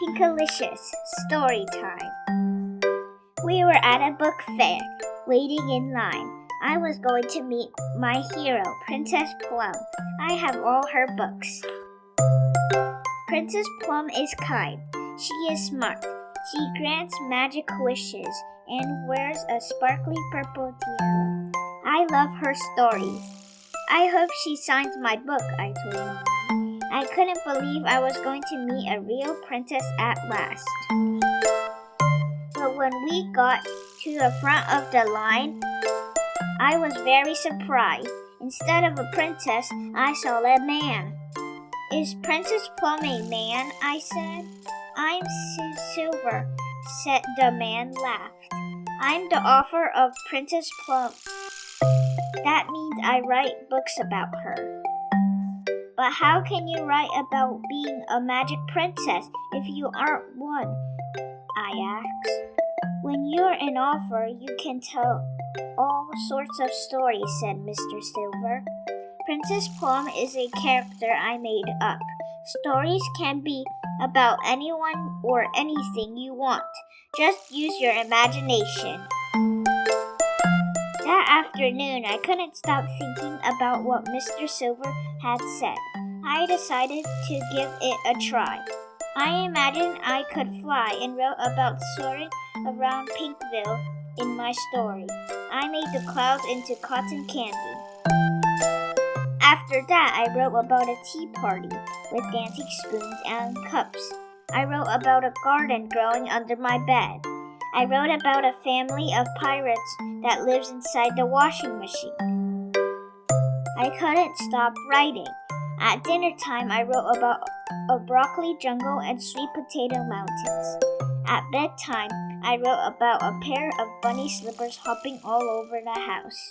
Pinkalicious, story time. We were at a book fair, waiting in line. I was going to meet my hero, Princess Plum. I have all her books. Princess Plum is kind. She is smart. She grants magic wishes and wears a sparkly purple tiara. I love her stories. I hope she signs my book, I told Mom. I couldn't believe I was going to meet a real princess at last. But when we got to the front of the line, I was very surprised. Instead of a princess, I saw a man. Is Princess Plum a man? I said. I'm Silver, said the man laughed. I'm the author of Princess Plum. That means I write books about her. But how can you write about being a magic princess if you aren't one? I asked. When you're an author, you can tell all sorts of stories, said Mr. Silver. Princess Plum is a character I made up. Stories can be about anyone or anything you want. Just use your imagination. That afternoon, I couldn't stop thinking about what Mr. Silver had said. I decided to give it a try. I imagined I could fly and wrote about soaring around Pinkville in my story. I made the clouds into cotton candy. After that, I wrote about a tea party with dancing spoons and cups. I wrote about a garden growing under my bed. I wrote about a family of pirates that lives inside the washing machine. I couldn't stop writing. At dinner time, I wrote about a broccoli jungle and sweet potato mountains. At bedtime, I wrote about a pair of bunny slippers hopping all over the house.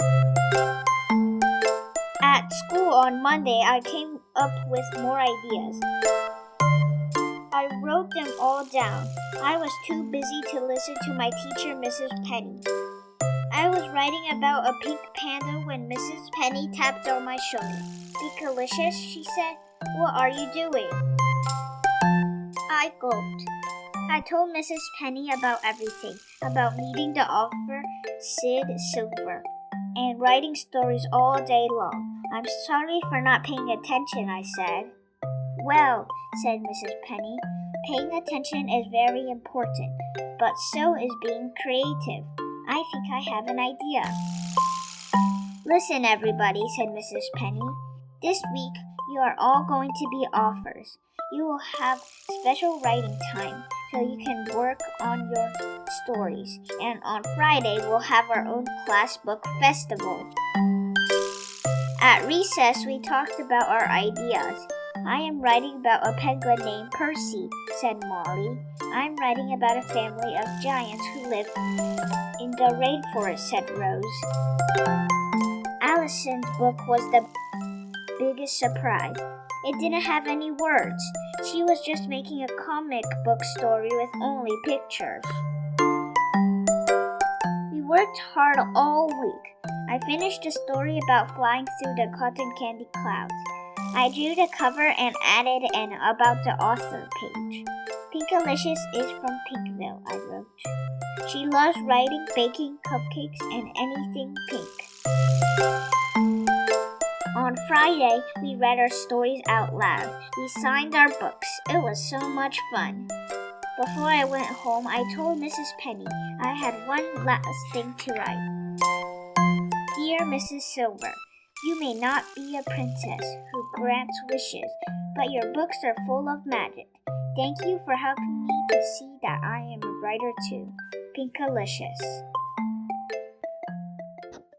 At school on Monday, I came up with more ideas. I wrote them all down. I was too busy to listen to my teacher, Mrs. Penny. I was writing about a pink panda when Mrs. Penny tapped on my shoulder. Pinkalicious, she said, what are you doing? I gulped. I told Mrs. Penny about everything, about meeting the author, Sid Silver, and writing stories all day long. I'm sorry for not paying attention, I said. Well, said Mrs. Penny, paying attention is very important, but so is being creative. I think I have an idea. Listen, everybody, said Mrs. Penny. This week, you are all going to be authors. You will have special writing time so you can work on your stories. And on Friday, we'll have our own class book festival. At recess, we talked about our ideas. I am writing about a penguin named Percy, said Molly. I'm writing about a family of giants who live in the rainforest, said Rose. Allison's book was the biggest surprise. It didn't have any words. She was just making a comic book story with only pictures. We worked hard all week. I finished a story about flying through the cotton candy clouds. I drew the cover and added an About the Author page. Pinkalicious is from Pinkville, I wrote. She loves writing, baking, cupcakes, and anything pink. On Friday, we read our stories out loud. We signed our books. It was so much fun. Before I went home, I told Mrs. Penny I had one last thing to write. Dear Mrs. Silver, you may not be a princess who grants wishes, but your books are full of magic. Thank you for helping me to see that I am a writer too. Pinkalicious.